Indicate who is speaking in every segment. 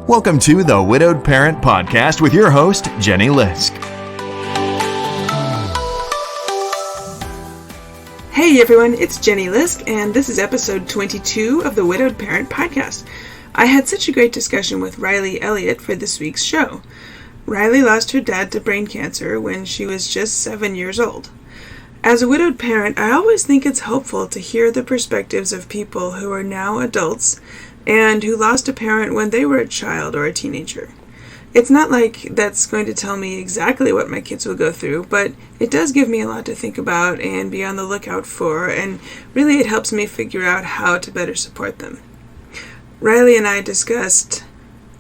Speaker 1: Welcome to the Widowed Parent Podcast with your host, Jenny Lisk.
Speaker 2: Hey everyone, it's Jenny Lisk, and this is episode 22 of the Widowed Parent Podcast. I had such a great discussion with Riley Elliott for this week's show. Riley lost her dad to brain cancer when she was just 7 years old. As a widowed parent, I always think it's helpful to hear the perspectives of people who are now adults and who lost a parent when they were a child or a teenager. It's not like that's going to tell me exactly what my kids will go through, but it does give me a lot to think about and be on the lookout for, and really it helps me figure out how to better support them. Riley and I discussed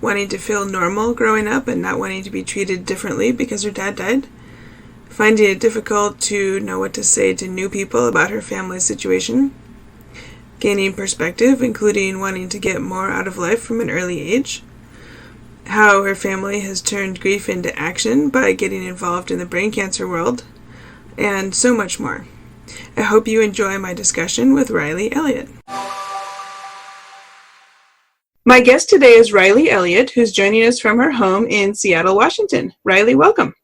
Speaker 2: wanting to feel normal growing up and not wanting to be treated differently because her dad died, finding it difficult to know what to say to new people about her family's situation, gaining perspective, including wanting to get more out of life from an early age, how her family has turned grief into action by getting involved in the brain cancer world, and so much more. I hope you enjoy my discussion with Riley Elliott. My guest today is Riley Elliott, who's joining us from her home in Seattle, Washington. Riley, welcome.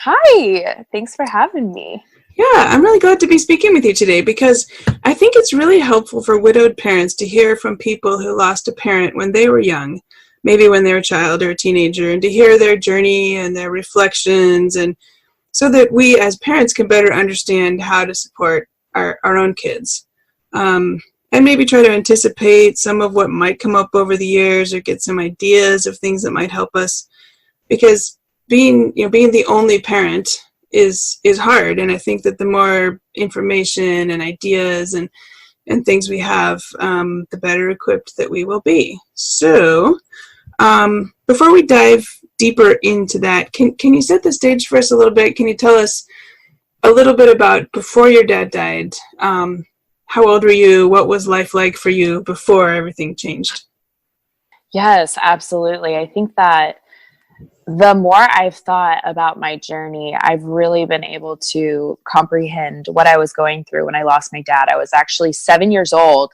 Speaker 3: Hi, thanks for having me.
Speaker 2: Yeah, I'm really glad to be speaking with you today because I think it's really helpful for widowed parents to hear from people who lost a parent when they were young, maybe when they were a child or a teenager, and to hear their journey and their reflections, and so that we as parents can better understand how to support our own kids. And maybe try to anticipate some of what might come up over the years or get some ideas of things that might help us. Because being the only parent is hard, and I think that the more information and ideas and things we have, the better equipped that we will be. So, before we dive deeper into that, can you set the stage for us a little bit? Can you tell us a little bit about before your dad died? How old were you? What was life like for you before everything changed?
Speaker 3: Yes, absolutely. I think that the more I've thought about my journey, I've really been able to comprehend what I was going through when I lost my dad. I was actually 7 years old,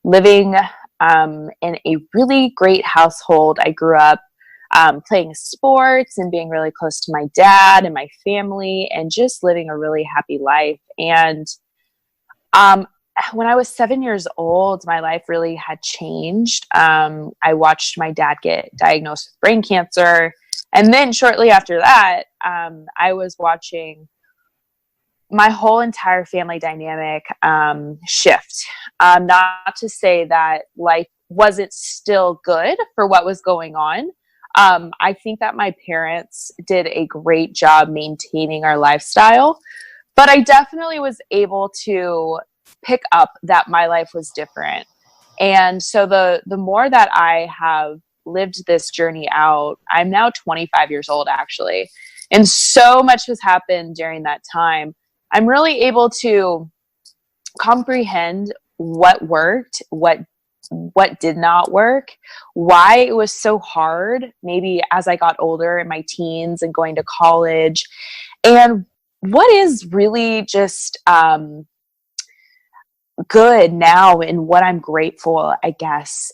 Speaker 3: living in a really great household. I grew up playing sports and being really close to my dad and my family and just living a really happy life. And when I was 7 years old, my life really had changed. I watched my dad get diagnosed with brain cancer. And then shortly after that, I was watching my whole entire family dynamic shift. Not to say that life wasn't still good for what was going on. I think that my parents did a great job maintaining our lifestyle, but I definitely was able to pick up that my life was different. And so the more that I have lived this journey out, I'm now 25 years old actually, and so much has happened during that time. I'm really able to comprehend what worked, what did not work, why it was so hard maybe as I got older in my teens and going to college, and what is really just good now and what I'm grateful, I guess,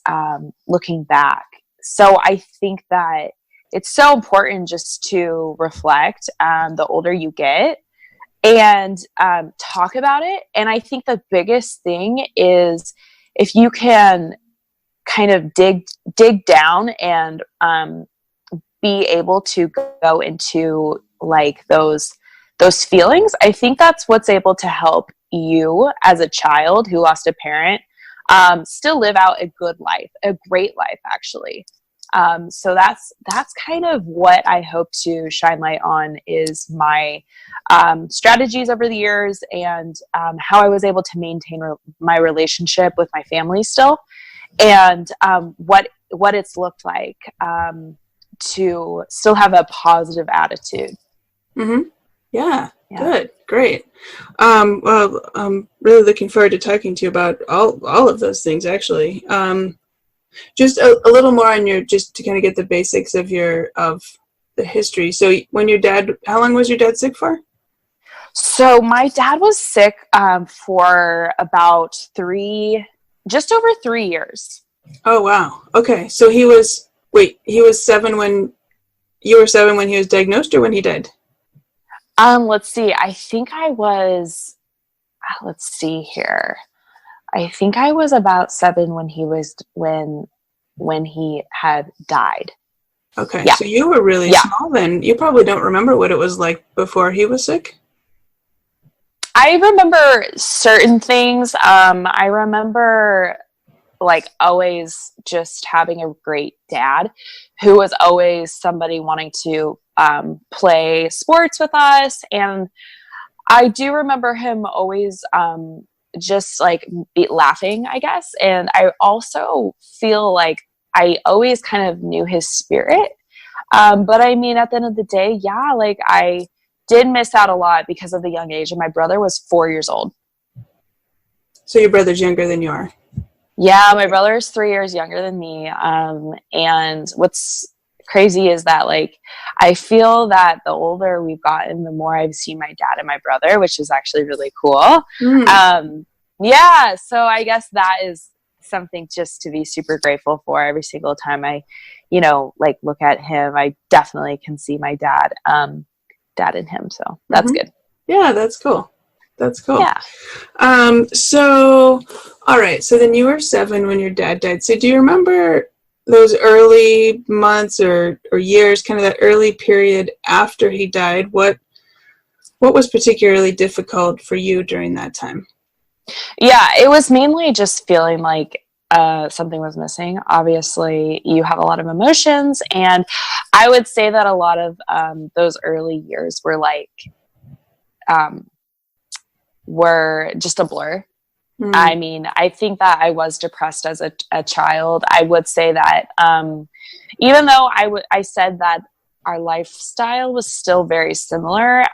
Speaker 3: looking back. So I think that it's so important just to reflect the older you get and talk about it. And I think the biggest thing is if you can kind of dig down and be able to go into like those feelings, I think that's what's able to help you as a child who lost a parent still live out a good life, a great life, actually. So that's kind of what I hope to shine light on is my strategies over the years and how I was able to maintain my relationship with my family still, and what it's looked like to still have a positive attitude.
Speaker 2: Mm-hmm. Yeah. Good. Great. Well, I'm really looking forward to talking to you about all of those things, actually. Just a little more on just to kind of get the basics of the history. So how long was your dad sick for?
Speaker 3: So my dad was sick for about just over 3 years.
Speaker 2: Oh, wow. Okay. So he was Wait, he was 7 when you were 7 when he was diagnosed, or when he died?
Speaker 3: Let's see. I think I was, let's see here. I think I was about 7 when when he had died.
Speaker 2: Okay,
Speaker 3: Yeah.
Speaker 2: so you were really small then. You probably don't remember what it was like before he was sick?
Speaker 3: I remember certain things. I remember like always just having a great dad who was always somebody wanting to play sports with us. And I do remember him always just like laughing, I guess. And I also feel like I always kind of knew his spirit. But I mean, at the end of the day, yeah, like I did miss out a lot because of the young age. And my brother was 4 years old.
Speaker 2: So your brother's younger than you are?
Speaker 3: Yeah, my brother is 3 years younger than me. And what's crazy is that, like, I feel that the older we've gotten, the more I've seen my dad and my brother, which is actually really cool. Yeah, so I guess that is something just to be super grateful for. Every single time I, like look at him, I definitely can see my dad in him. So that's good.
Speaker 2: Yeah, that's cool. That's cool.
Speaker 3: Yeah.
Speaker 2: So, all right. So then you were 7 when your dad died. So do you remember those early months or years, kind of that early period after he died? What was particularly difficult for you during that time?
Speaker 3: Yeah, it was mainly just feeling like something was missing. Obviously, you have a lot of emotions, and I would say that a lot of those early years were like were just a blur. I mean, I think that I was depressed as a child. I would say that even though I said that our lifestyle was still very similar,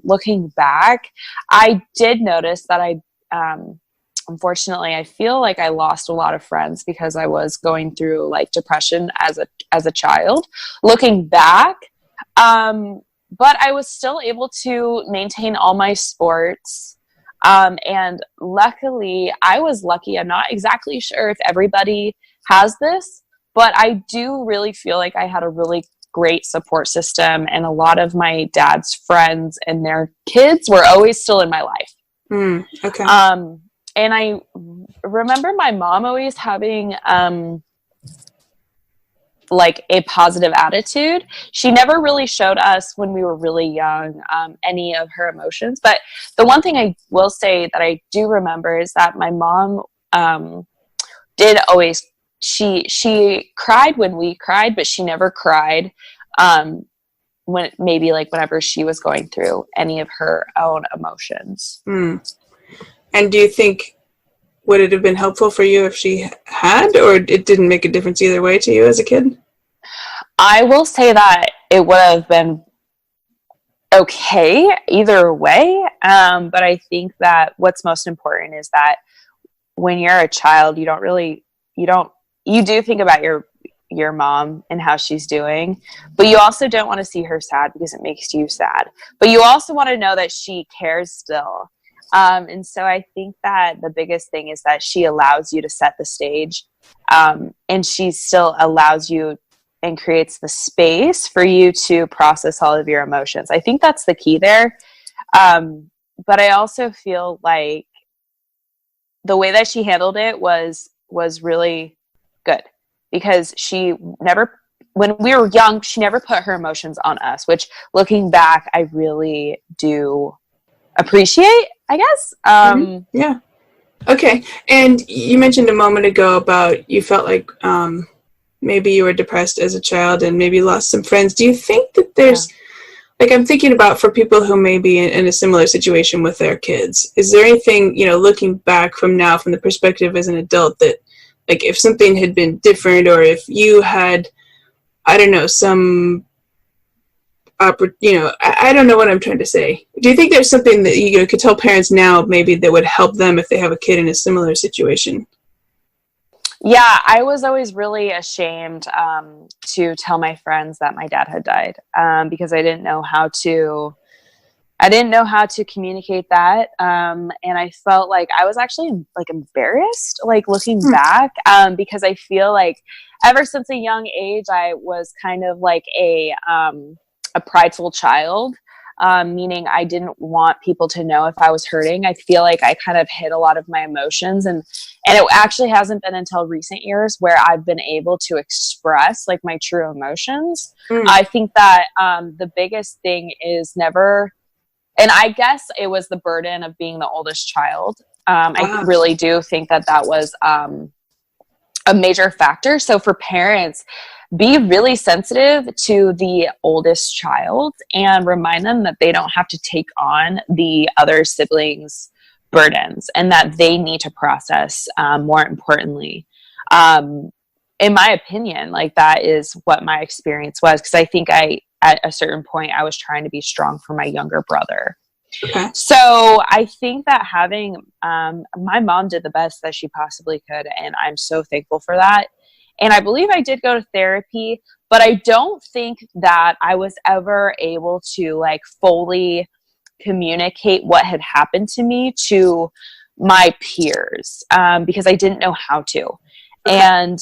Speaker 3: looking back, I did notice that unfortunately, I feel like I lost a lot of friends because I was going through like depression as a child. Looking back, but I was still able to maintain all my sports. And luckily, I was lucky. I'm not exactly sure if everybody has this, but I do really feel like I had a really great support system, and a lot of my dad's friends and their kids were always still in my life.
Speaker 2: Okay.
Speaker 3: And I remember my mom always having like a positive attitude. She never really showed us when we were really young any of her emotions. But the one thing I will say that I do remember is that my mom did always, she cried when we cried, but she never cried when maybe like whenever she was going through any of her own emotions.
Speaker 2: And do you think, would it have been helpful for you if she had, or it didn't make a difference either way to you as a kid?
Speaker 3: I will say that it would have been okay either way. But I think that what's most important is that when you're a child, you do think about your mom and how she's doing, but you also don't want to see her sad because it makes you sad. But you also want to know that she cares still. And so I think that the biggest thing is that she allows you to set the stage, and she still allows you and creates the space for you to process all of your emotions. I think that's the key there. But I also feel like the way that she handled it was really good, because when we were young, she never put her emotions on us, which looking back, I really do appreciate, I guess.
Speaker 2: Yeah. Okay. And you mentioned a moment ago about you felt like maybe you were depressed as a child and maybe lost some friends. Do you think that there's, like, I'm thinking about for people who may be in a similar situation with their kids, is there anything, looking back from now, from the perspective as an adult, that, like, if something had been different, or if you had, I don't know, some I don't know what I'm trying to say. Do you think there's something that you could tell parents now maybe that would help them if they have a kid in a similar situation?
Speaker 3: Yeah, I was always really ashamed to tell my friends that my dad had died, because I didn't know how to I didn't know how to communicate that. And I felt like I was actually like embarrassed, like looking back, because I feel like ever since a young age, I was kind of like a prideful child. Meaning I didn't want people to know if I was hurting. I feel like I kind of hid a lot of my emotions, and it actually hasn't been until recent years where I've been able to express like my true emotions. I think that the biggest thing is never, and I guess it was the burden of being the oldest child. I really do think that was a major factor. So for parents, be really sensitive to the oldest child and remind them that they don't have to take on the other siblings' burdens, and that they need to process, more importantly. In my opinion, like that is what my experience was. Because I think at a certain point, I was trying to be strong for my younger brother. Okay. So I think that having, my mom did the best that she possibly could, and I'm so thankful for that. And I believe I did go to therapy, but I don't think that I was ever able to like fully communicate what had happened to me to my peers, because I didn't know how to. Okay. And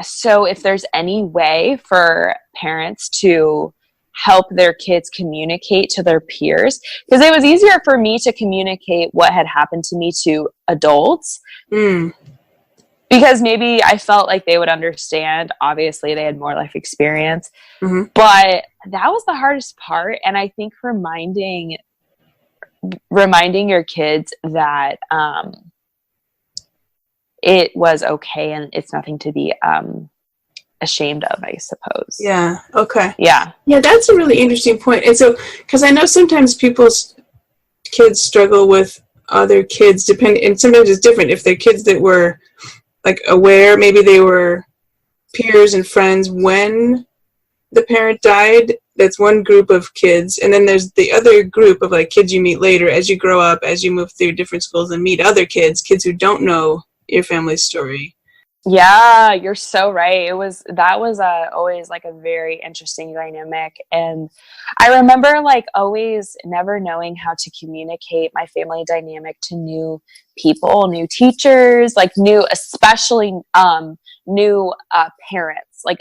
Speaker 3: so if there's any way for parents to help their kids communicate to their peers, because it was easier for me to communicate what had happened to me to adults. Because maybe I felt like they would understand. Obviously, they had more life experience. But that was the hardest part. And I think reminding your kids that it was okay and it's nothing to be ashamed of, I suppose.
Speaker 2: Yeah. Okay.
Speaker 3: Yeah.
Speaker 2: Yeah, that's a really interesting point. And so, because I know sometimes people's kids struggle with other kids, and sometimes it's different. If they're kids that were like aware, maybe they were peers and friends when the parent died, that's one group of kids. And then there's the other group of like kids you meet later as you grow up, as you move through different schools and meet other kids who don't know your family's story.
Speaker 3: Yeah, you're so right. That was always like a very interesting dynamic. And I remember like always never knowing how to communicate my family dynamic to new people, new teachers, like especially new parents, like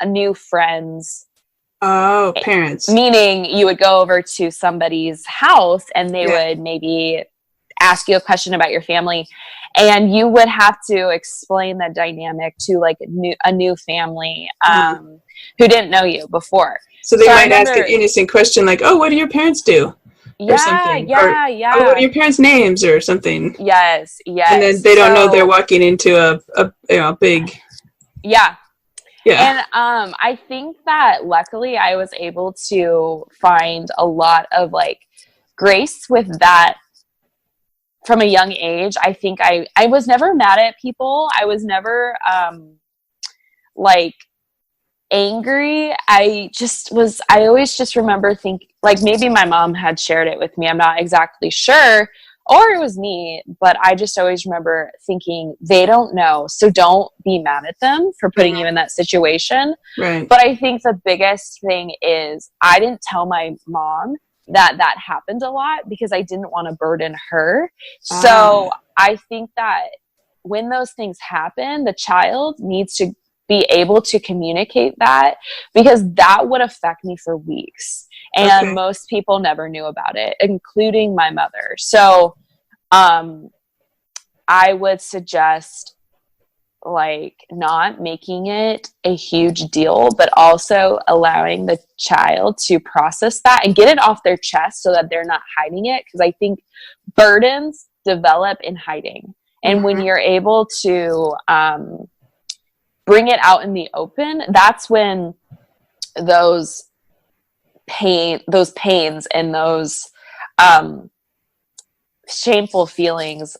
Speaker 3: new friends.
Speaker 2: Oh, parents.
Speaker 3: Meaning you would go over to somebody's house and they would maybe ask you a question about your family, and you would have to explain the dynamic to like a new family who didn't know you before.
Speaker 2: So they might ask an innocent question like, "Oh, what do your parents do?" Or something.
Speaker 3: Yeah.
Speaker 2: "Oh, what are your parents' names?" or something.
Speaker 3: Yes.
Speaker 2: And then they don't know they're walking into a big.
Speaker 3: Yeah. And I think that luckily I was able to find a lot of like grace with that. From a young age, I think I was never mad at people. I was never like angry. I always just remember like maybe my mom had shared it with me. I'm not exactly sure. Or it was me, but I just always remember thinking they don't know. So don't be mad at them for putting you in that situation.
Speaker 2: Right.
Speaker 3: But I think the biggest thing is I didn't tell my mom that happened a lot because I didn't want to burden her. So I think that when those things happen, the child needs to be able to communicate that, because that would affect me for weeks. And most people never knew about it, including my mother. So I would suggest like not making it a huge deal, but also allowing the child to process that and get it off their chest so that they're not hiding it. Because I think burdens develop in hiding. And when you're able to bring it out in the open, that's when those pains and those shameful feelings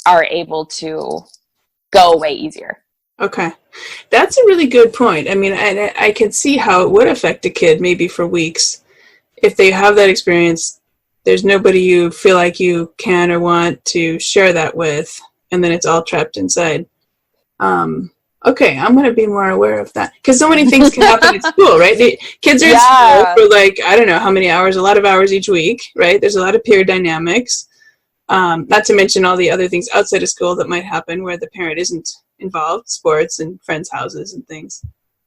Speaker 3: are able to go away easier.
Speaker 2: Okay. That's a really good point. I mean, I can see how it would affect a kid maybe for weeks. If they have that experience, there's nobody you feel like you can or want to share that with, and then it's all trapped inside. okay, I'm going to be more aware of that. Because so many things can happen at school, right? Kids are in school for like, I don't know how many hours, a lot of hours each week, right? There's a lot of peer dynamics. Not to mention all the other things outside of school that might happen where the parent isn't involved, sports and friends' houses and things.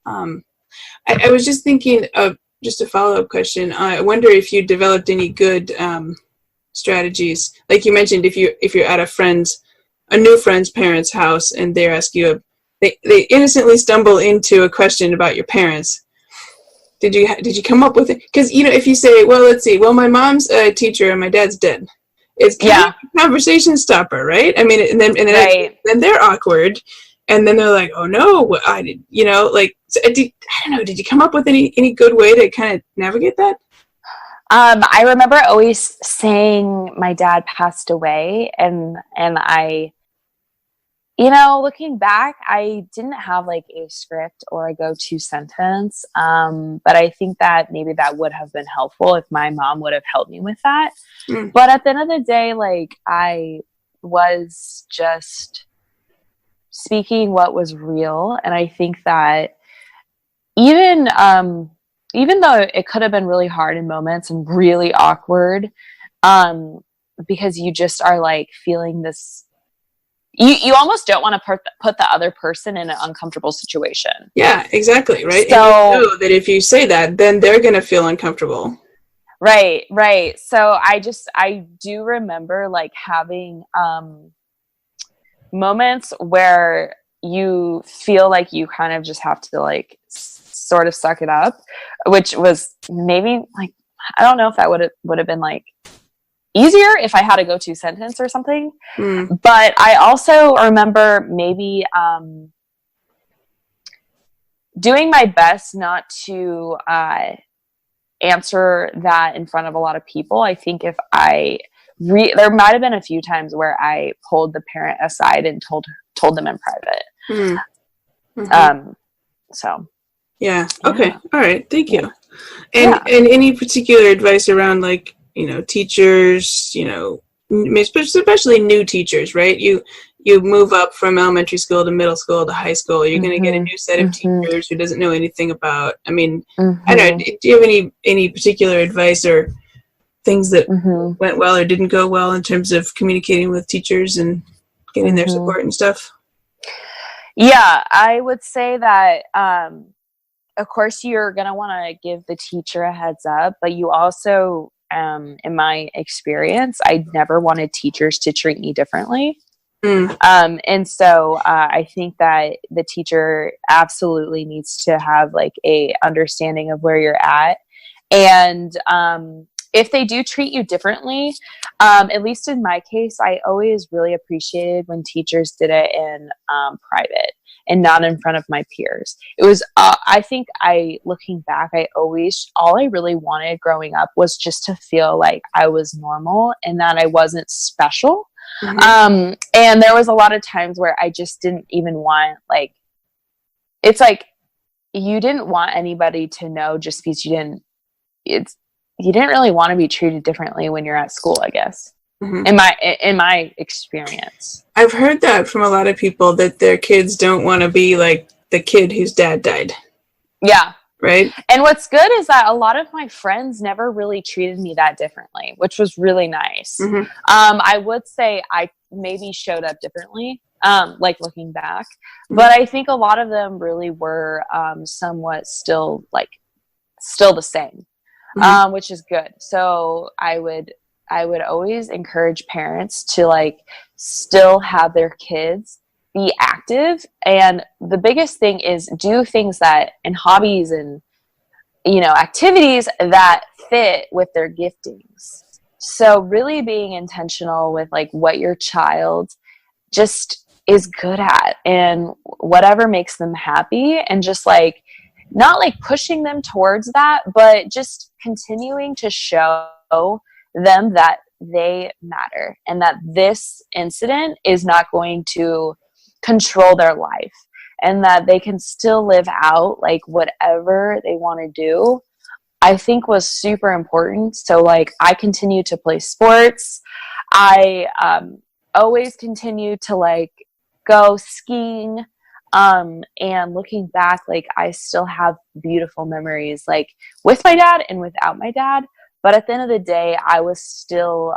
Speaker 2: I was just thinking of just a follow-up question. I wonder if you developed any good strategies. Like you mentioned, if you're at a new friend's parents' house and they ask you, they innocently stumble into a question about your parents. Did you come up with it? Because, if you say, well, let's see, well, my mom's a teacher and my dad's dead. It's kind of a conversation stopper, right? I mean, and then they're awkward, and then they're like, "Oh no, I did," So I don't know. Did you come up with any good way to kind of navigate that?
Speaker 3: I remember always saying my dad passed away, and I, looking back, I didn't have like a script or a go-to sentence. But I think that maybe that would have been helpful if my mom would have helped me with that. But at the end of the day, like, I was just speaking what was real. And I think that even though it could have been really hard in moments and really awkward, because you just are like feeling this, you almost don't want to put the other person in an uncomfortable situation. Yeah,
Speaker 2: exactly. Right.
Speaker 3: So,
Speaker 2: and you know that if you say that, then they're going to feel uncomfortable.
Speaker 3: Right. So I do remember like having moments where you feel like you kind of just have to like sort of suck it up, which was maybe like, I don't know if that would have been like easier if I had a go-to sentence or something. But I also remember maybe doing my best not to answer that in front of a lot of people. I think if there might have been a few times where I pulled the parent aside and told them in private. So.
Speaker 2: Yeah. Okay. All right. Thank you. And any particular advice around like, teachers, especially new teachers, right? You move up from elementary school to middle school to high school. You're going to get a new set of teachers who doesn't know anything about. I mean, I don't know. Do you have any particular advice or things that went well or didn't go well in terms of communicating with teachers and getting their support and stuff?
Speaker 3: Yeah, I would say that, of course, you're going to want to give the teacher a heads up, but you also, in my experience, I never wanted teachers to treat me differently. And so I think that the teacher absolutely needs to have like a understanding of where you're at. And if they do treat you differently, at least in my case, I always really appreciated when teachers did it in private and not in front of my peers. It was, I think looking back, all I really wanted growing up was just to feel like I was normal and that I wasn't special. And there was a lot of times where I just didn't even want, like, it's like, you didn't want anybody to know just because you didn't really want to be treated differently when you're at school, I guess. In my experience.
Speaker 2: I've heard that from a lot of people that their kids don't want to be like the kid whose dad died.
Speaker 3: Yeah.
Speaker 2: Right.
Speaker 3: And what's good is that a lot of my friends never really treated me that differently, which was really nice. I would say I maybe showed up differently, like looking back, but I think a lot of them really were somewhat still the same, which is good. So I would always encourage parents to like still have their kids be active. And the biggest thing is do things and hobbies and, activities that fit with their giftings. So really being intentional with like what your child just is good at and whatever makes them happy, and just like, not like pushing them towards that, but just continuing to show them that they matter and that this incident is not going to control their life and that they can still live out like whatever they want to do, I think was super important. So like I continue to play sports. I always continue to like go skiing. And looking back, like I still have beautiful memories, like with my dad and without my dad. But at the end of the day, I was still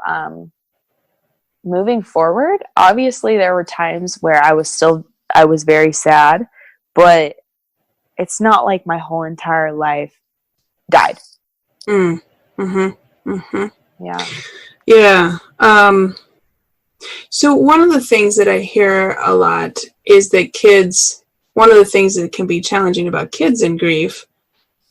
Speaker 3: moving forward. Obviously, there were times where I was very sad, but it's not like my whole entire life died.
Speaker 2: Mm. Mm-hmm. Mm-hmm.
Speaker 3: Yeah.
Speaker 2: Yeah. So one of the things that I hear a lot is that one of the things that can be challenging about kids in grief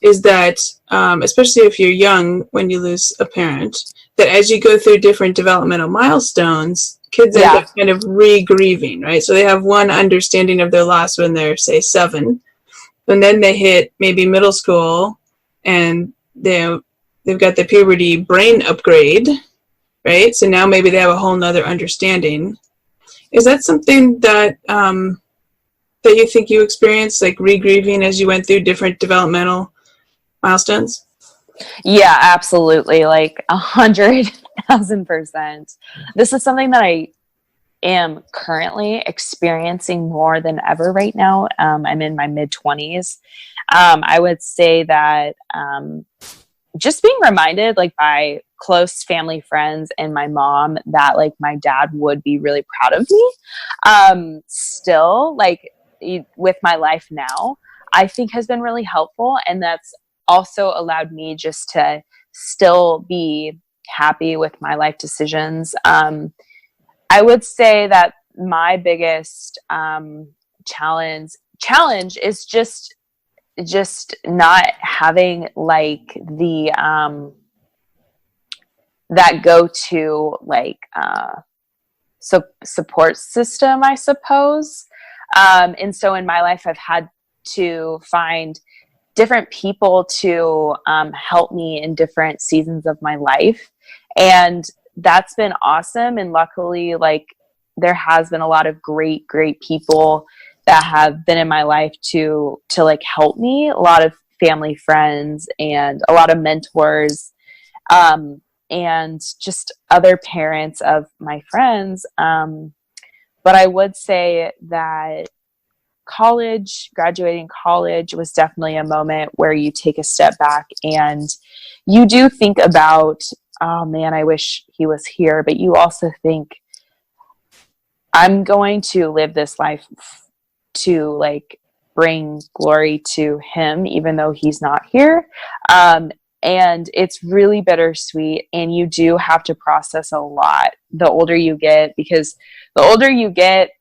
Speaker 2: is that, especially if you're young when you lose a parent, that as you go through different developmental milestones, kids end up kind of re-grieving, right? So they have one understanding of their loss when they're, say, 7, and then they hit maybe middle school, and they've got the puberty brain upgrade, right? So now maybe they have a whole nother understanding. Is that something that that you think you experienced, like re-grieving as you went through different developmental milestones?
Speaker 3: Yeah, absolutely. Like 100,000%. This is something that I am currently experiencing more than ever right now. I'm in my mid-20s. I would say that just being reminded, like by close family friends and my mom, that like my dad would be really proud of me. Still, like with my life now, I think has been really helpful, and that's also allowed me just to still be happy with my life decisions. I would say that my biggest challenge is just not having like the that go-to like support system, I suppose. And so in my life, I've had to find different people to help me in different seasons of my life. And that's been awesome. And luckily, like there has been a lot of great people that have been in my life to like help me, a lot of family friends and a lot of mentors, and just other parents of my friends. But I would say that graduating college was definitely a moment where you take a step back and you do think about, oh man, I wish he was here. But you also think, I'm going to live this life to like bring glory to him, even though he's not here. And it's really bittersweet, and you do have to process a lot the older you get, because the older you get,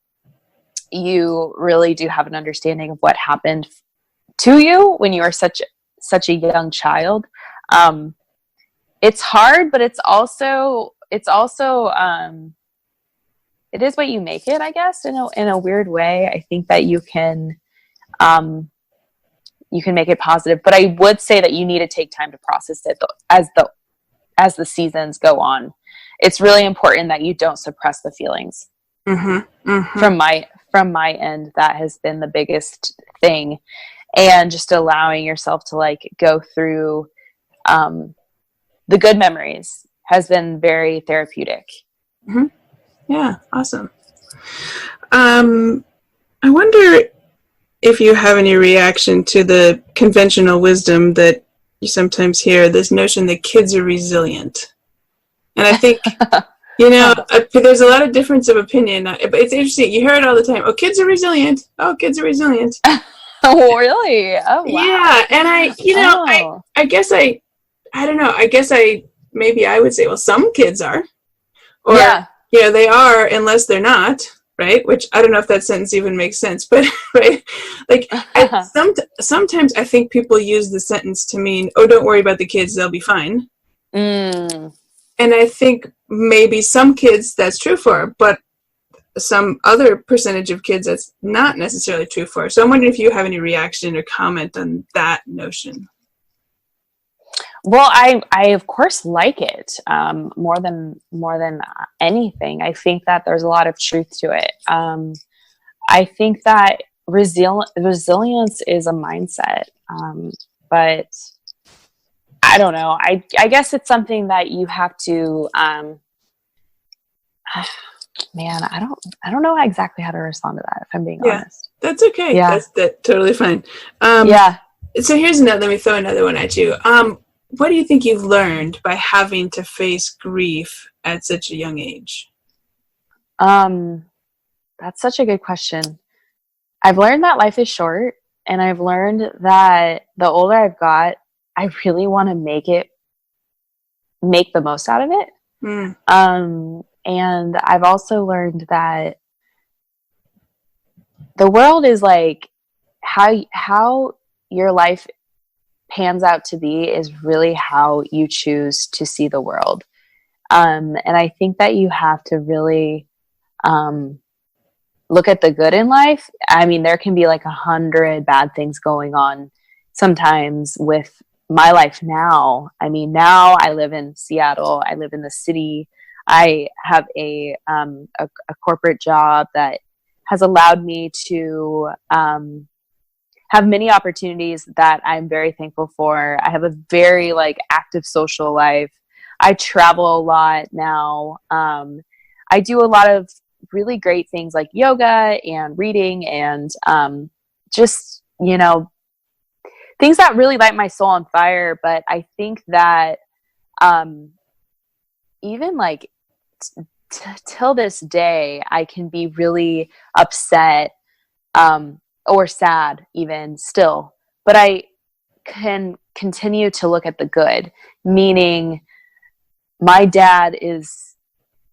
Speaker 3: you really do have an understanding of what happened to you when you were such a young child. It's hard, but it's also it is what you make it, I guess, in a weird way. I think that you can make it positive, but I would say that you need to take time to process it as the seasons go on. It's really important that you don't suppress the feelings.
Speaker 2: Mm-hmm. Mm-hmm.
Speaker 3: From my end, that has been the biggest thing, and just allowing yourself to like go through the good memories has been very therapeutic.
Speaker 2: Mm-hmm. Yeah, awesome. I wonder if you have any reaction to the conventional wisdom that you sometimes hear, this notion that kids are resilient. And I think, there's a lot of difference of opinion. But it's interesting. You hear it all the time. Oh, kids are resilient. Oh, kids are resilient.
Speaker 3: Oh, really? Oh, wow.
Speaker 2: Yeah. And I guess I don't know. I guess maybe I would say, well, some kids are. Or, they are unless they're not. Right? Which I don't know if that sentence even makes sense, but right? Like sometimes I think people use the sentence to mean, oh, don't worry about the kids, they'll be fine. And I think maybe some kids that's true for, but some other percentage of kids that's not necessarily true for. So I'm wondering if you have any reaction or comment on that notion.
Speaker 3: Well, I of course like it more than anything. I think that there's a lot of truth to it. I think that resilience is a mindset, but I don't know. I guess it's something that you have to Man, I don't know exactly how to respond to that, if I'm being honest.
Speaker 2: That's okay.
Speaker 3: Yeah.
Speaker 2: That's totally fine.
Speaker 3: Yeah.
Speaker 2: So here's another, let me throw another one at you. What do you think you've learned by having to face grief at such a young age?
Speaker 3: That's such a good question. I've learned that life is short, and I've learned that the older I've got, I really want to make the most out of it. And I've also learned that the world is like how your life pans out to be is really how you choose to see the world. And I think that you have to really look at the good in life. I mean, there can be like 100 bad things going on sometimes with my life now. I mean, now I live in Seattle. I live in the city. I have a corporate job that has allowed me to have many opportunities that I'm very thankful for. I have a very like active social life. I travel a lot now. I do a lot of really great things like yoga and reading and just, you know, things that really light my soul on fire. But I think that even like till this day, I can be really upset or sad even still. But I can continue to look at the good, meaning my dad is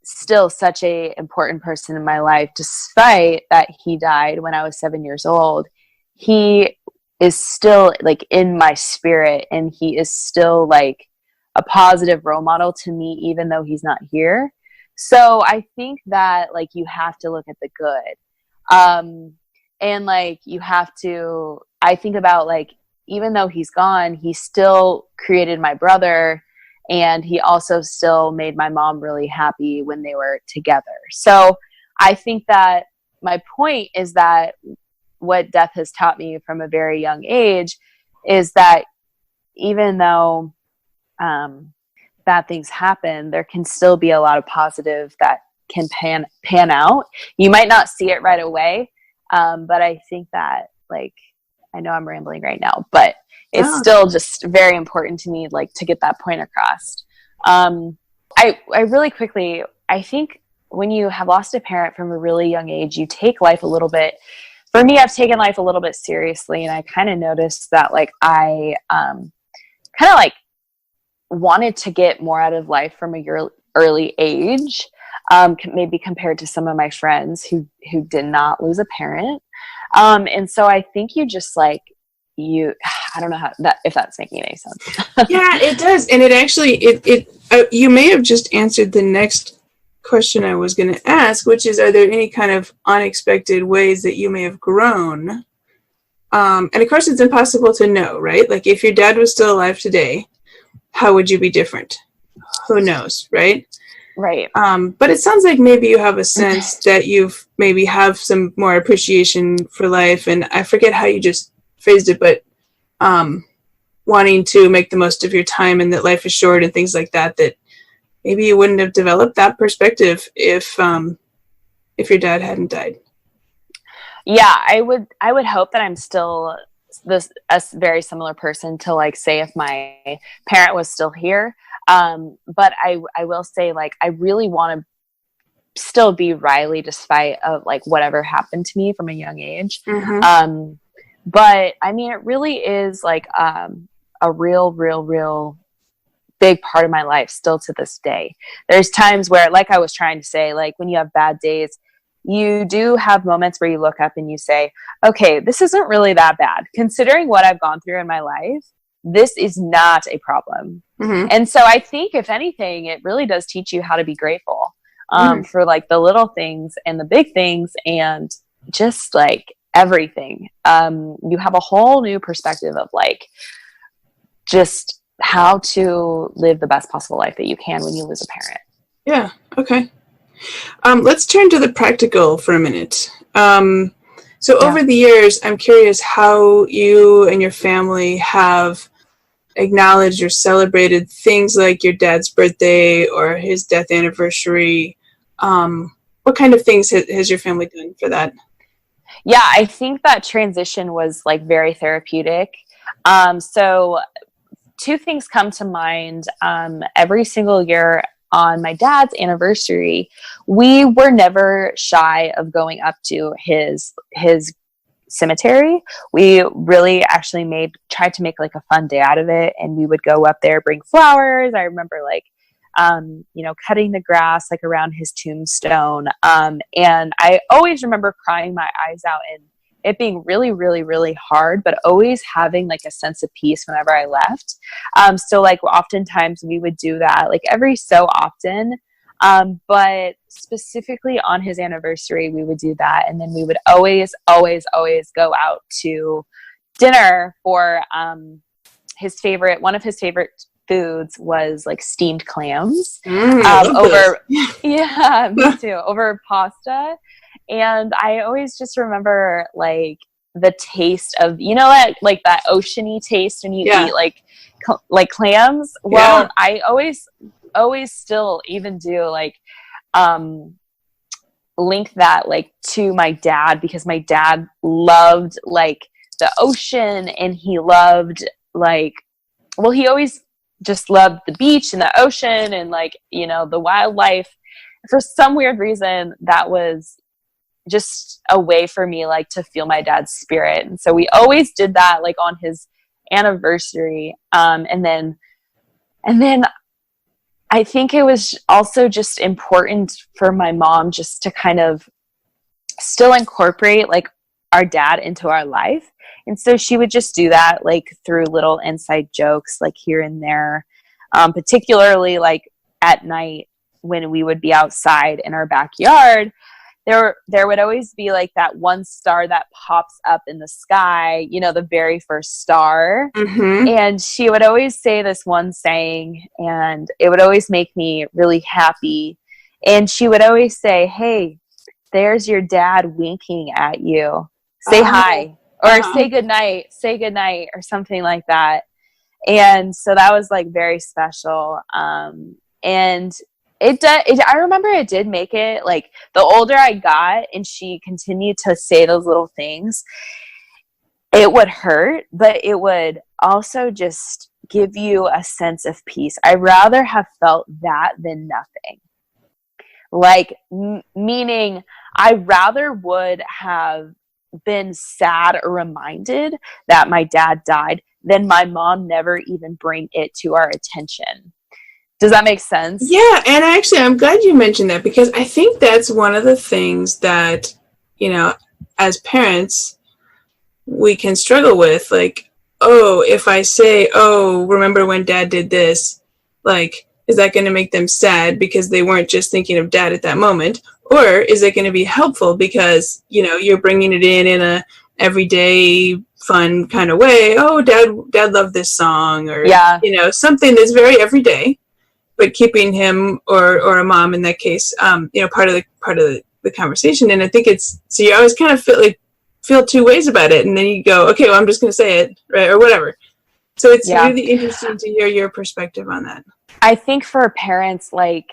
Speaker 3: still such a important person in my life, despite that he died when I was 7 years old. He is still like in my spirit, and he is still like a positive role model to me, even though he's not here. So I think that like you have to look at the good. And like you have to, I think about like, even though he's gone, he still created my brother, and he also still made my mom really happy when they were together. So I think that my point is that what death has taught me from a very young age is that even though bad things happen, there can still be a lot of positive that can pan out. You might not see it right away, but I think that like, I know I'm rambling right now, but it's still just very important to me, like, to get that point across. I really quickly, I think when you have lost a parent from a really young age, you take life a little bit, for me, I've taken life a little bit seriously. And I kind of noticed that like, I kind of like wanted to get more out of life from a early age, maybe compared to some of my friends who did not lose a parent. And so I think you just like, I don't know if that's making any sense.
Speaker 2: Yeah, it does. And it actually, you may have just answered the next question I was going to ask, which is, are there any kind of unexpected ways that you may have grown? And of course it's impossible to know, right? Like if your dad was still alive today, how would you be different? Who knows, right?
Speaker 3: Right.
Speaker 2: But it sounds like maybe you have a sense that you've maybe have some more appreciation for life. And I forget how you just phrased it, but wanting to make the most of your time and that life is short and things like that, that maybe you wouldn't have developed that perspective if your dad hadn't died.
Speaker 3: Yeah, I would hope that I'm still a very similar person to like say if my parent was still here. But I will say like I really want to still be Riley despite of like whatever happened to me from a young age. Mm-hmm. But I mean, it really is like a real big part of my life still to this day. There's times where, like I was trying to say, like when you have bad days, you do have moments where you look up and you say, okay, this isn't really that bad. Considering what I've gone through in my life, this is not a problem. Mm-hmm. And so I think if anything, it really does teach you how to be grateful for like the little things and the big things and just like everything. You have a whole new perspective of like just how to live the best possible life that you can when you lose a parent.
Speaker 2: Yeah. Okay. Let's turn to the practical for a minute. Over the years, I'm curious how you and your family have acknowledged or celebrated things like your dad's birthday or his death anniversary, what kind of things has your family done for that?
Speaker 3: Yeah, I think that transition was like very therapeutic. So two things come to mind. Every single year on my dad's anniversary, we were never shy of going up to his cemetery. We really actually tried to make like a fun day out of it, and we would go up there, bring flowers. I remember like cutting the grass like around his tombstone. And I always remember crying my eyes out and it being really, really, really hard, but always having like a sense of peace whenever I left. So like oftentimes we would do that like every so often. But specifically on his anniversary, we would do that. And then we would always, always, always go out to dinner for one of his favorite foods was like steamed clams over yeah, me too, over pasta. And I always just remember like the taste of, like that oceany taste when you eat like clams. Well, I always still even do like link that like to my dad, because my dad loved like the ocean, and he loved like, well, he always just loved the beach and the ocean and like, the wildlife. For some weird reason, that was just a way for me like to feel my dad's spirit. And so we always did that like on his anniversary. And then I think it was also just important for my mom just to kind of still incorporate like our dad into our life. And so she would just do that like through little inside jokes like here and there, particularly like at night when we would be outside in our backyard. There would always be like that one star that pops up in the sky, the very first star. Mm-hmm. And she would always say this one saying, and it would always make me really happy. And she would always say, "Hey, there's your dad winking at you. Say hi, or say goodnight, or something like that." And so that was like very special. And I remember it did make it like the older I got and she continued to say those little things, it would hurt, but it would also just give you a sense of peace. I'd rather have felt that than nothing. Like, meaning I rather would have been sad or reminded that my dad died than my mom never even bring it to our attention. Does that make sense?
Speaker 2: Yeah, and actually, I'm glad you mentioned that, because I think that's one of the things that, as parents, we can struggle with. Like, if I say, remember when dad did this, like, is that going to make them sad because they weren't just thinking of dad at that moment? Or is it going to be helpful because, you're bringing it in a everyday fun kind of way? Oh, dad loved this song, or, something that's very everyday, but keeping him or a mom in that case, part of the conversation. And I think so you always kind of feel two ways about it. And then you go, okay, well, I'm just going to say it, right? Or whatever. So it's really interesting to hear your perspective on that.
Speaker 3: I think for parents, like,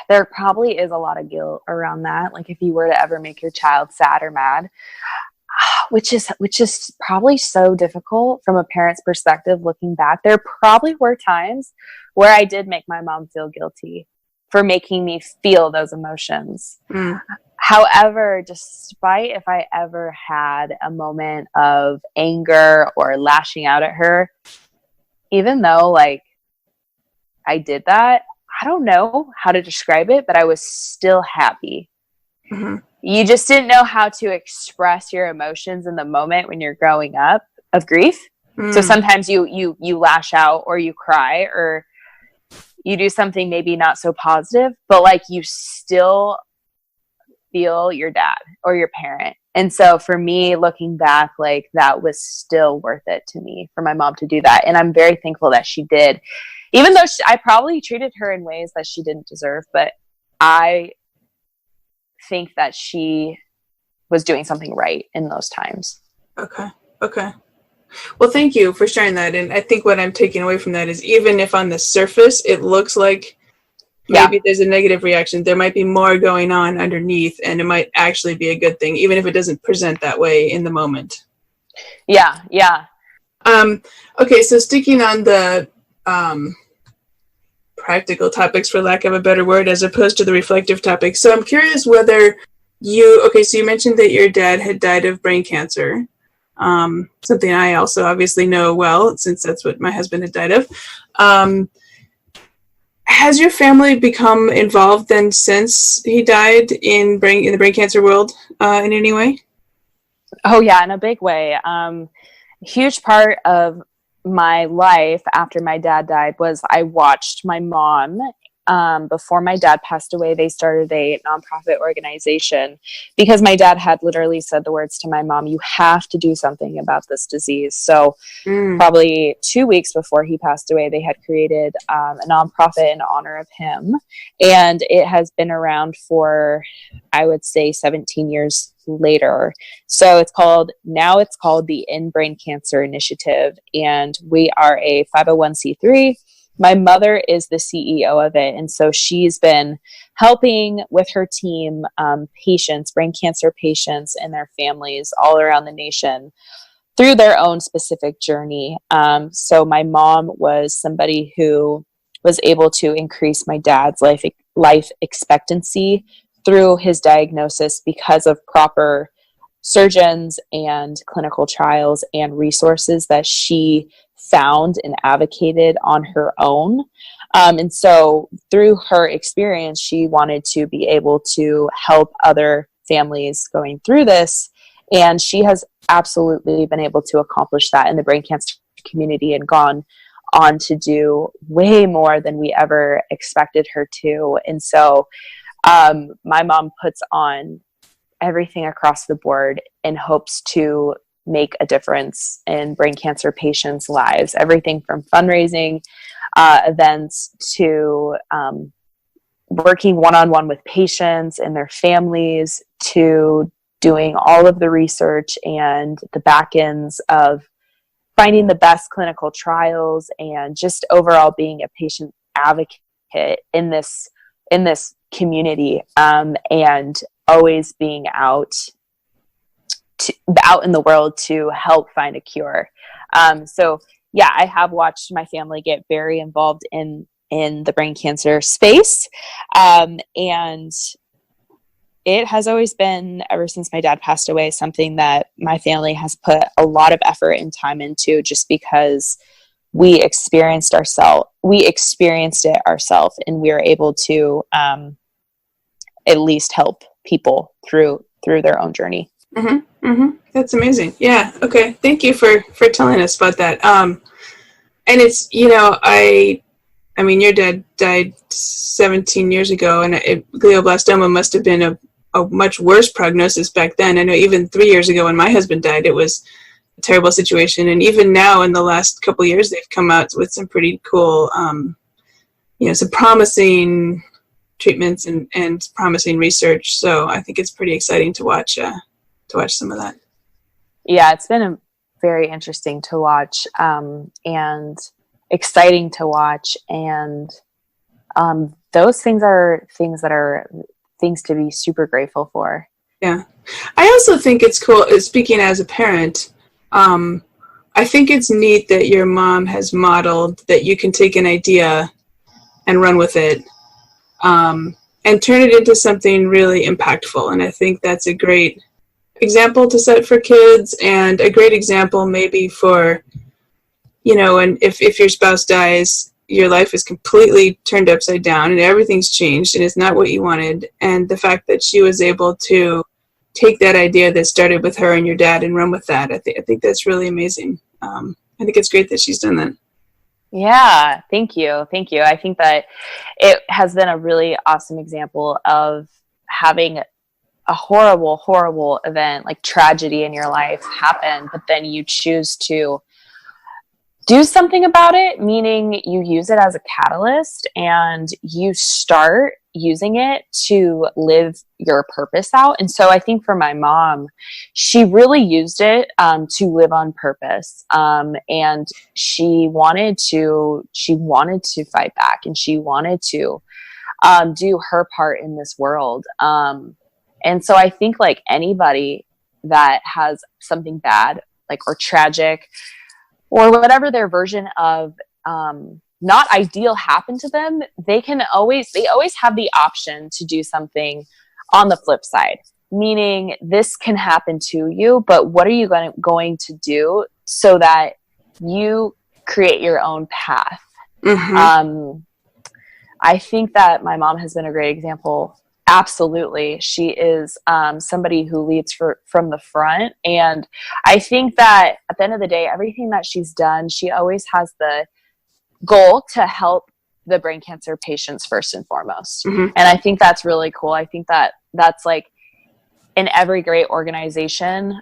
Speaker 3: there probably is a lot of guilt around that. Like, if you were to ever make your child sad or mad, which is probably so difficult from a parent's perspective looking back. There probably were times where I did make my mom feel guilty for making me feel those emotions. Mm. However, despite if I ever had a moment of anger or lashing out at her, even though like I did that, I don't know how to describe it, but I was still happy. Mm-hmm. You just didn't know how to express your emotions in the moment when you're growing up of grief. Mm. So sometimes you lash out or you cry or you do something maybe not so positive, but like you still feel your dad or your parent. And so for me, looking back, like that was still worth it to me for my mom to do that. And I'm very thankful that she did, even though I probably treated her in ways that she didn't deserve, but I think that she was doing something right in those times.
Speaker 2: Okay. Well, thank you for sharing that. And I think what I'm taking away from that is, even if on the surface it looks like maybe there's a negative reaction. There might be more going on underneath, and it might actually be a good thing, even if it doesn't present that way in the moment.
Speaker 3: Yeah.
Speaker 2: Okay, so sticking on the practical topics, for lack of a better word, as opposed to the reflective topics. So I'm curious whether so you mentioned that your dad had died of brain cancer, something I also obviously know well, since that's what my husband had died of. Has your family become involved then since he died in the brain cancer world in any way?
Speaker 3: Oh yeah, in a big way. A huge part of my life after my dad died was I watched my mom. Before my dad passed away, they started a nonprofit organization because my dad had literally said the words to my mom, "You have to do something about this disease." So probably 2 weeks before he passed away, they had created a nonprofit in honor of him. And it has been around for, I would say, 17 years later. So it's called the In Brain Cancer Initiative. And we are a 501c3. My mother is the CEO of it. And so she's been helping with her team, brain cancer patients and their families all around the nation through their own specific journey. So my mom was somebody who was able to increase my dad's life expectancy through his diagnosis because of proper surgeons and clinical trials and resources that she found and advocated on her own. And so through her experience, she wanted to be able to help other families going through this. And she has absolutely been able to accomplish that in the brain cancer community and gone on to do way more than we ever expected her to. And so my mom puts on everything across the board in hopes to make a difference in brain cancer patients' lives. Everything from fundraising events to working one-on-one with patients and their families, to doing all of the research and the back ends of finding the best clinical trials, and just overall being a patient advocate in this community, and always being out in the world to help find a cure. So yeah, I have watched my family get very involved in the brain cancer space. And it has always been, ever since my dad passed away, something that my family has put a lot of effort and time into, just because we experienced it ourselves, and we were able to at least help people through their own journey.
Speaker 2: Mm-hmm. Mm-hmm. That's amazing. Yeah. Okay. Thank you for telling us about that. And it's, I mean, your dad died 17 years ago, and glioblastoma must have been a much worse prognosis back then. I know even 3 years ago when my husband died, it was a terrible situation. And even now, in the last couple of years, they've come out with some pretty cool, some promising treatments and promising research. So I think it's pretty exciting to watch some of that.
Speaker 3: Yeah, it's been very interesting to watch, and exciting to watch. And those things are things to be super grateful for.
Speaker 2: Yeah. I also think it's cool, speaking as a parent, I think it's neat that your mom has modeled that you can take an idea and run with it, and turn it into something really impactful. And I think that's a great example to set for kids, and a great example maybe for, and if your spouse dies, your life is completely turned upside down and everything's changed and it's not what you wanted. And the fact that she was able to take that idea that started with her and your dad and run with that, I think that's really amazing. I think it's great that she's done that.
Speaker 3: Yeah, thank you. I think that it has been a really awesome example of having a horrible event, like tragedy in your life happen, but then you choose to do something about it, meaning you use it as a catalyst and you start using it to live your purpose out. And so I think for my mom, she really used it to live on purpose. And she wanted to fight back, and she wanted to do her part in this world. And so I think like anybody that has something bad, like, or tragic, or whatever their version of not ideal happen to them, they always have the option to do something on the flip side. Meaning this can happen to you, but what are you going to do so that you create your own path? Mm-hmm. I think that my mom has been a great example. Absolutely. She is somebody who leads from the front. And I think that at the end of the day, everything that she's done, she always has the goal to help the brain cancer patients first and foremost. Mm-hmm. And I think that's really cool. I think that that's like in every great organization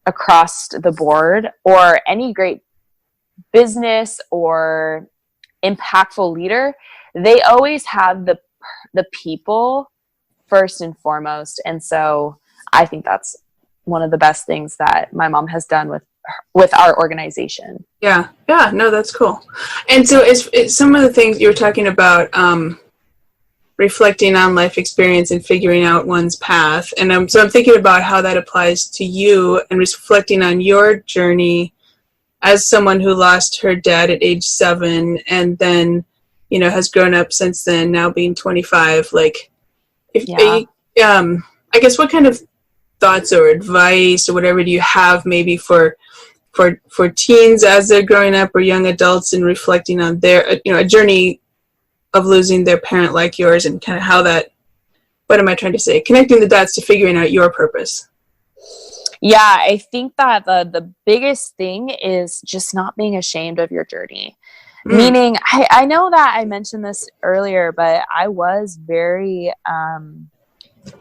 Speaker 3: across the board, or any great business or impactful leader, they always have the people first and foremost. And so I think that's one of the best things that my mom has done with our organization.
Speaker 2: Yeah. No, that's cool. And so it's some of the things you were talking about, reflecting on life experience and figuring out one's path. And so I'm thinking about how that applies to you and reflecting on your journey as someone who lost her dad at age 7 and then, has grown up since then, now being 25. Like, I guess what kind of thoughts or advice or whatever do you have maybe for teens as they're growing up, or young adults, and reflecting on their, a journey of losing their parent like yours, and kind of how that, what am I trying to say? Connecting the dots to figuring out your purpose.
Speaker 3: Yeah, I think that the biggest thing is just not being ashamed of your journey. Meaning, I know that I mentioned this earlier, but I was very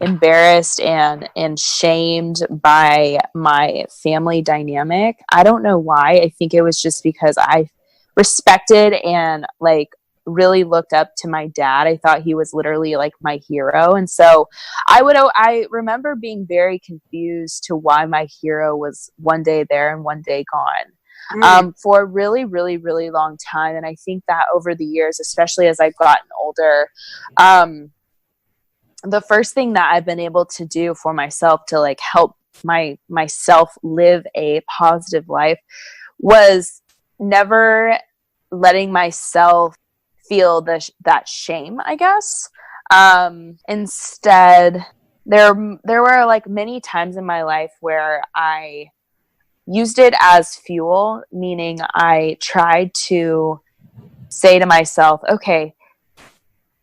Speaker 3: embarrassed and shamed by my family dynamic. I don't know why. I think it was just because I respected and like really looked up to my dad. I thought he was literally like my hero. And so I remember being very confused to why my hero was one day there and one day gone. For a really, really, really long time. And I think that over the years, especially as I've gotten older, the first thing that I've been able to do for myself to like help myself live a positive life was never letting myself feel that shame, I guess. Instead, there were like many times in my life where I used it as fuel, meaning I tried to say to myself, okay,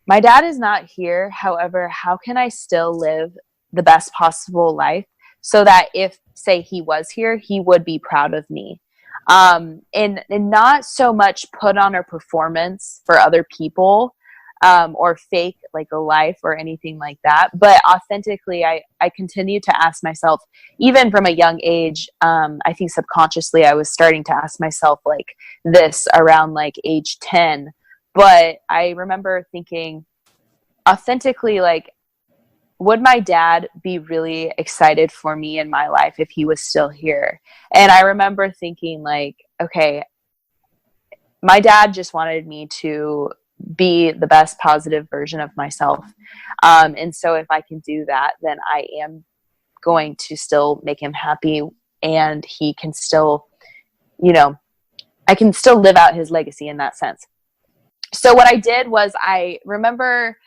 Speaker 3: my dad is not here. However, how can I still live the best possible life so that if, say, he was here, he would be proud of me? And not so much put on a performance for other people, or fake like a life or anything like that. But authentically, I continue to ask myself, even from a young age, I think subconsciously I was starting to ask myself like this around like age 10. But I remember thinking authentically, like, would my dad be really excited for me in my life if he was still here? And I remember thinking like, okay, my dad just wanted me to be the best positive version of myself. And so if I can do that, then I am going to still make him happy, and he can still, I can still live out his legacy in that sense. So what I did was, I remember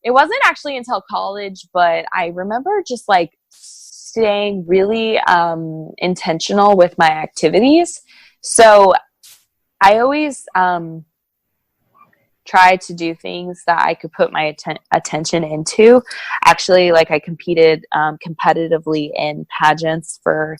Speaker 3: it wasn't actually until college, but I remember just like staying really intentional with my activities. So I always try to do things that I could put my attention into. Actually, like I competed competitively in pageants for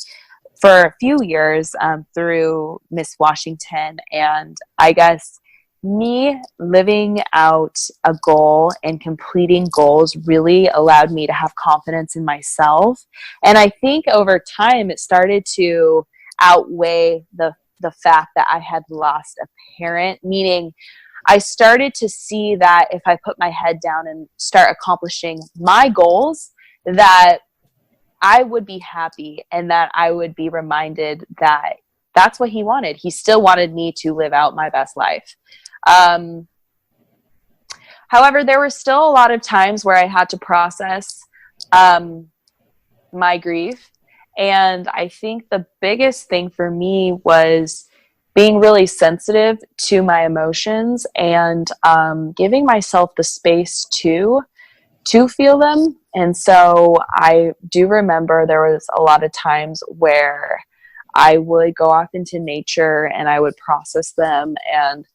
Speaker 3: a few years through Miss Washington. And I guess me living out a goal and completing goals really allowed me to have confidence in myself. And I think over time it started to outweigh the fact that I had lost a parent, meaning I started to see that if I put my head down and start accomplishing my goals, that I would be happy, and that I would be reminded that that's what he wanted. He still wanted me to live out my best life. However, there were still a lot of times where I had to process my grief. And I think the biggest thing for me was being really sensitive to my emotions and giving myself the space to feel them. And so I do remember there was a lot of times where I would go off into nature and I would process them, and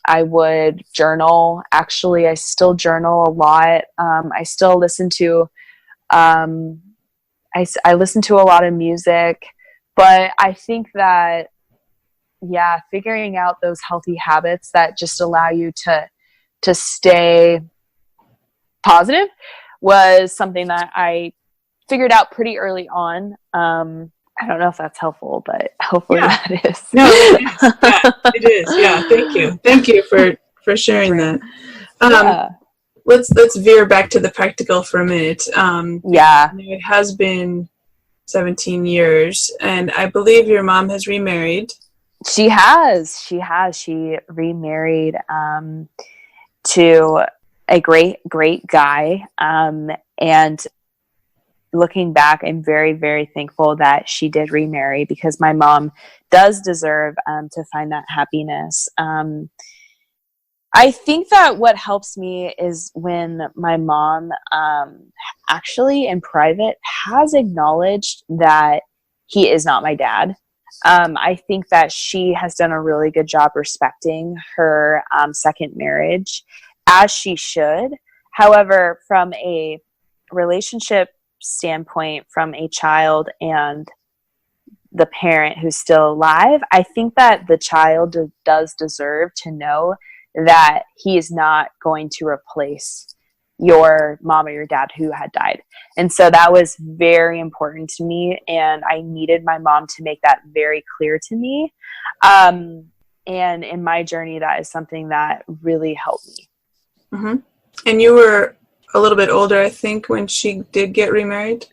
Speaker 3: I would journal. Actually, I still journal a lot. I still listen to I listen to a lot of music, but I think that, yeah, figuring out those healthy habits that just allow you to stay positive was something that I figured out pretty early on. I don't know if that's helpful, but hopefully that is.
Speaker 2: No, it is. Yeah, it is. Yeah, thank you. Thank you for sharing that. Let's veer back to the practical for a minute. It has been 17 years, and I believe your mom has remarried.
Speaker 3: She has. She remarried to a great guy. And looking back, I'm very, very thankful that she did remarry, because my mom does deserve to find that happiness. I think that what helps me is when my mom actually in private has acknowledged that he is not my dad. I think that she has done a really good job respecting her second marriage, as she should. However, from a relationship standpoint, from a child and the parent who's still alive, I think that the child does deserve to know that he is not going to replace your mom or your dad who had died. And so that was very important to me, and I needed my mom to make that very clear to me. And in my journey, that is something that really helped me.
Speaker 2: Mm-hmm. And you were a little bit older, I think, when she did get remarried?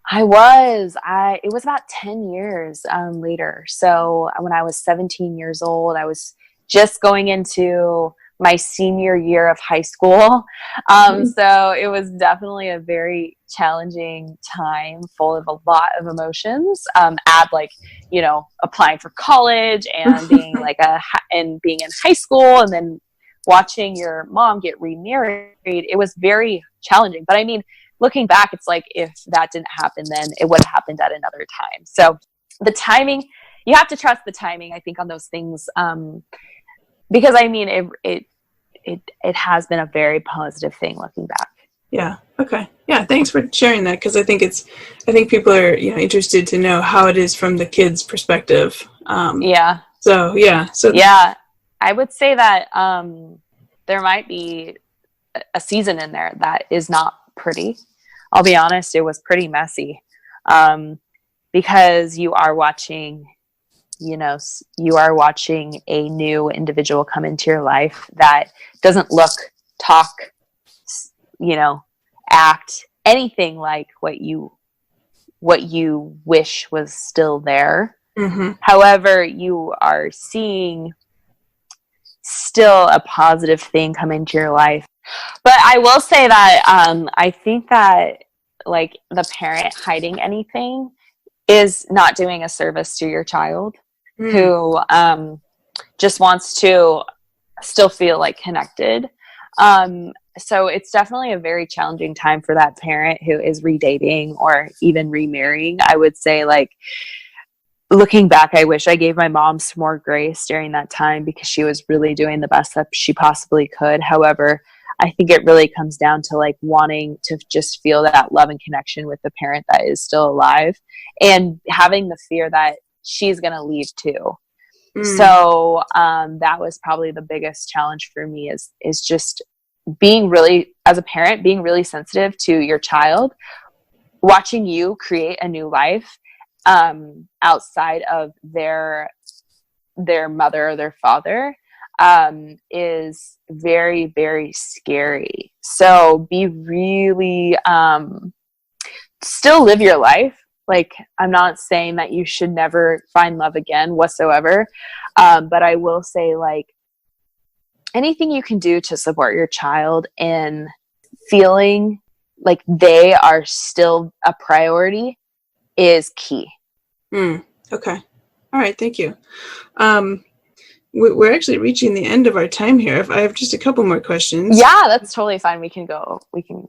Speaker 3: I was. It was about 10 years later. So when I was 17 years old, I was just going into my senior year of high school. So it was definitely a very challenging time, full of a lot of emotions. Add applying for college and being being in high school, and then watching your mom get remarried. It was very challenging. But I mean, looking back, it's like, if that didn't happen, then it would have happened at another time. So the timing, you have to trust the timing, I think, on those things. Because I mean, it has been a very positive thing looking back.
Speaker 2: Yeah. Okay. Yeah. Thanks for sharing that, because I think people are interested to know how it is from the kid's perspective. So
Speaker 3: I would say that there might be a season in there that is not pretty. I'll be honest, it was pretty messy, because you are watching a new individual come into your life that doesn't look, talk, act anything like what you wish was still there.
Speaker 2: Mm-hmm.
Speaker 3: However, you are seeing still a positive thing come into your life. But I will say that I think that the parent hiding anything is not doing a service to your child, who just wants to still feel connected. So it's definitely a very challenging time for that parent who is redating or even remarrying. I would say, looking back, I wish I gave my mom some more grace during that time, because she was really doing the best that she possibly could. However, I think it really comes down to wanting to just feel that love and connection with the parent that is still alive, and having the fear that she's going to leave too. So that was probably the biggest challenge for me, is just being really, as a parent, being really sensitive to your child, watching you create a new life outside of their mother or their father, is very, very scary. So be really, still live your life. I'm not saying that you should never find love again whatsoever. But I will say, anything you can do to support your child in feeling like they are still a priority is key.
Speaker 2: Okay. All right. Thank you. We're actually reaching the end of our time here. If I have just a couple more questions.
Speaker 3: Yeah, that's totally fine. We can go. We can.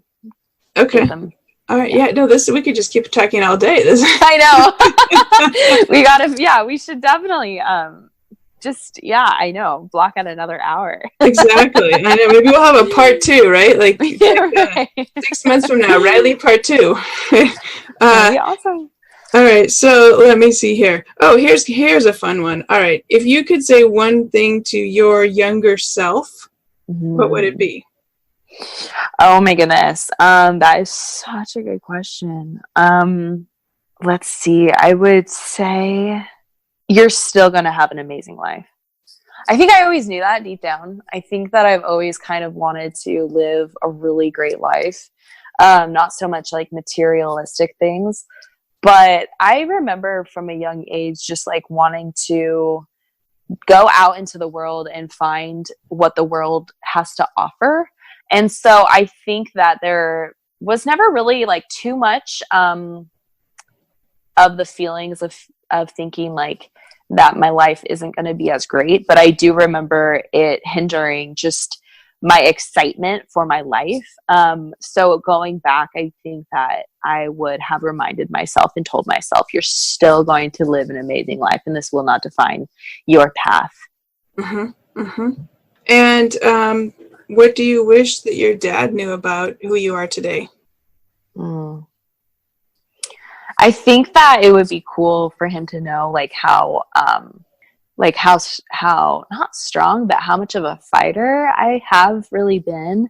Speaker 2: Okay.
Speaker 3: Them.
Speaker 2: All right. Yeah. No. We could just keep talking all day.
Speaker 3: I know. We gotta. Yeah. We should definitely. I know. Block out another hour.
Speaker 2: Exactly. I know. Maybe we'll have a part 2, right? Like,
Speaker 3: right.
Speaker 2: 6 months from now, Riley part 2.
Speaker 3: That'd be awesome.
Speaker 2: All right, so let me see here. Oh, here's a fun one. All right, if you could say one thing to your younger self, what would it be?
Speaker 3: Oh my goodness. That is such a good question. Let's see. I would say you're still going to have an amazing life. I think I always knew that deep down. I think that I've always kind of wanted to live a really great life. Not so much like materialistic things. But I remember from a young age just like wanting to go out into the world and find what the world has to offer. And so I think that there was never really like too much of the feelings of thinking like that my life isn't going to be as great. But I do remember it hindering just my excitement for my life. So going back, I think that I would have reminded myself and told myself, you're still going to live an amazing life and this will not define your path.
Speaker 2: Mm-hmm. Mm-hmm. And what do you wish that your dad knew about who you are today?
Speaker 3: I think that it would be cool for him to know how not strong, but how much of a fighter I have really been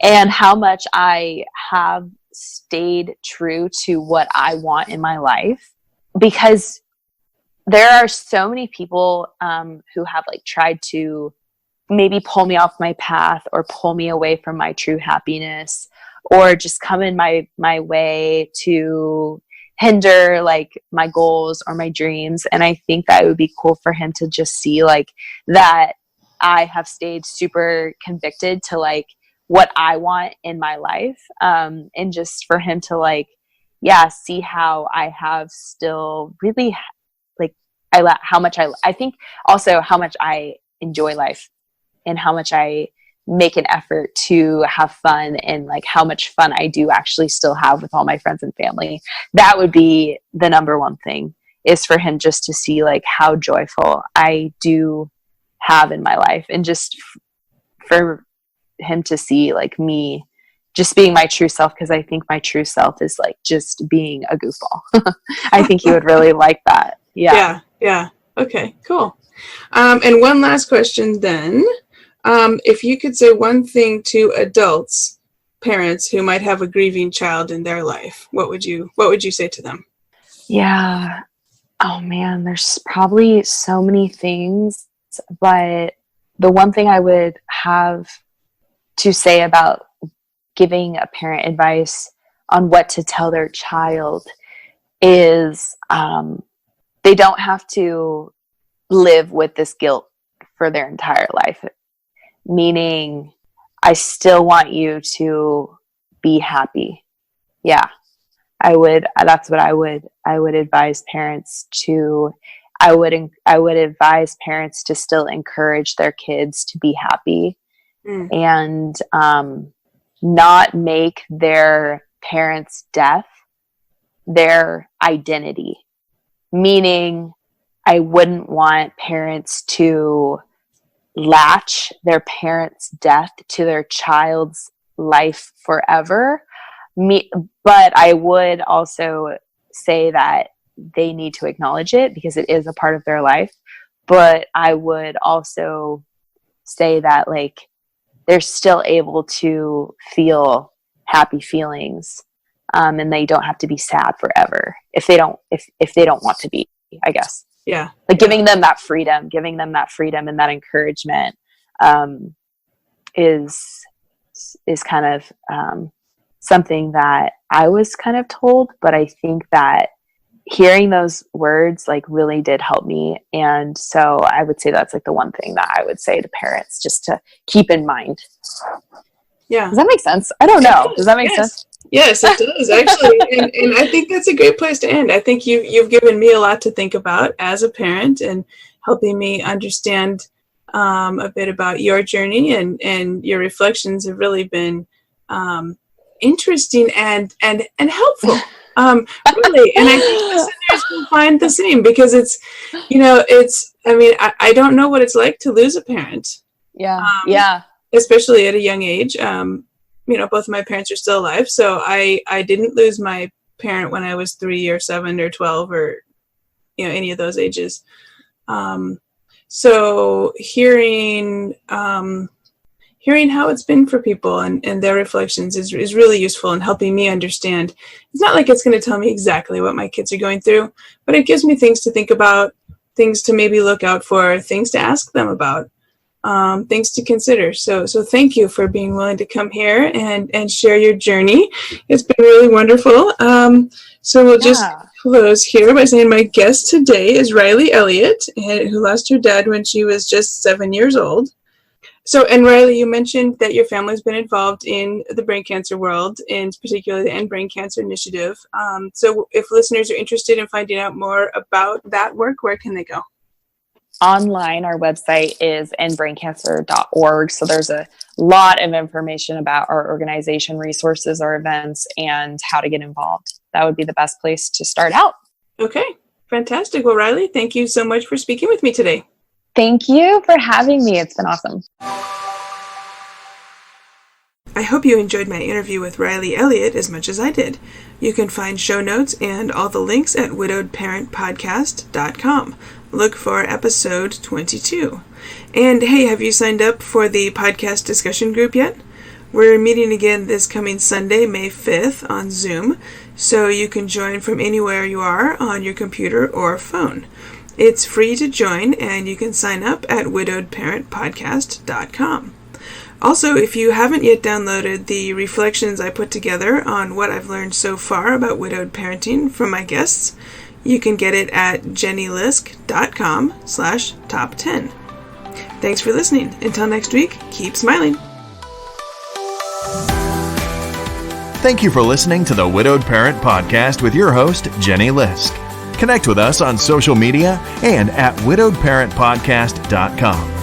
Speaker 3: and how much I have stayed true to what I want in my life, because there are so many people who have like tried to maybe pull me off my path or pull me away from my true happiness or just come in my way to hinder like my goals or my dreams. And I think that it would be cool for him to just see like that I have stayed super convicted to like what I want in my life. And just for him to like, see how I have still really like, I think also how much I enjoy life and how much I make an effort to have fun and like how much fun I do actually still have with all my friends and family. That would be the number one thing, is for him just to see like how joyful I do have in my life, and just for him to see like me just being my true self, because I think my true self is like just being a goofball. I think he would really like that. Yeah.
Speaker 2: Okay, cool. And one last question then. If you could say one thing to adults, parents who might have a grieving child in their life, what would you say to them?
Speaker 3: Yeah. Oh man, there's probably so many things, but the one thing I would have to say about giving a parent advice on what to tell their child is they don't have to live with this guilt for their entire life. Meaning, I still want you to be happy. Yeah, that's what I would advise parents to. I would advise parents to still encourage their kids to be happy and not make their parents' death their identity. Meaning, I wouldn't want parents to latch their parents' death to their child's life forever. But I would also say that they need to acknowledge it because it is a part of their life. But I would also say that like they're still able to feel happy feelings, and they don't have to be sad forever if they don't want to be, I guess.
Speaker 2: Yeah.
Speaker 3: Like giving them that freedom and that encouragement is kind of something that I was kind of told, but I think that hearing those words like really did help me. And so I would say that's like the one thing that I would say to parents just to keep in mind.
Speaker 2: Yeah.
Speaker 3: Does that make sense? I don't know. Does that make sense?
Speaker 2: Yes, it does actually. and I think that's a great place to end. I think you've given me a lot to think about as a parent and helping me understand a bit about your journey, and your reflections have really been interesting and helpful. Really. And I think listeners will find the same, because it's, I don't know what it's like to lose a parent.
Speaker 3: Yeah.
Speaker 2: Especially at a young age. Both of my parents are still alive. So I didn't lose my parent when I was 3 or 7 or 12 or, any of those ages. So hearing how it's been for people and their reflections is really useful in helping me understand. It's not like it's going to tell me exactly what my kids are going through, but it gives me things to think about, things to maybe look out for, things to ask them about, things to consider. So thank you for being willing to come here and share your journey. It's been really wonderful. So we'll just close here by saying my guest today is Riley Elliott, who lost her dad when she was just 7 years old. So, and Riley, you mentioned that your family's been involved in the brain cancer world, and particularly the End Brain Cancer Initiative. So if listeners are interested in finding out more about that work, where can they go?
Speaker 3: Online, our website is endbraincancer.org. So there's a lot of information about our organization, resources, our events, and how to get involved. That would be the best place to start out. Okay, fantastic. Well, Riley, thank you so much for speaking with me today. Thank you for having me. It's been awesome. I hope you enjoyed my interview with Riley Elliott as much as I did. You can find show notes and all the links at widowedparentpodcast.com. Look for episode 22. And hey, have you signed up for the podcast discussion group yet? We're meeting again this coming Sunday, May 5th on Zoom, so you can join from anywhere you are on your computer or phone. It's free to join, and you can sign up at widowedparentpodcast.com. Also, if you haven't yet downloaded the reflections I put together on what I've learned so far about widowed parenting from my guests, you can get it at jennylisk.com/top10. Thanks for listening. Until next week, keep smiling.
Speaker 1: Thank you for listening to the Widowed Parent Podcast with your host, Jenny Lisk. Connect with us on social media and at widowedparentpodcast.com.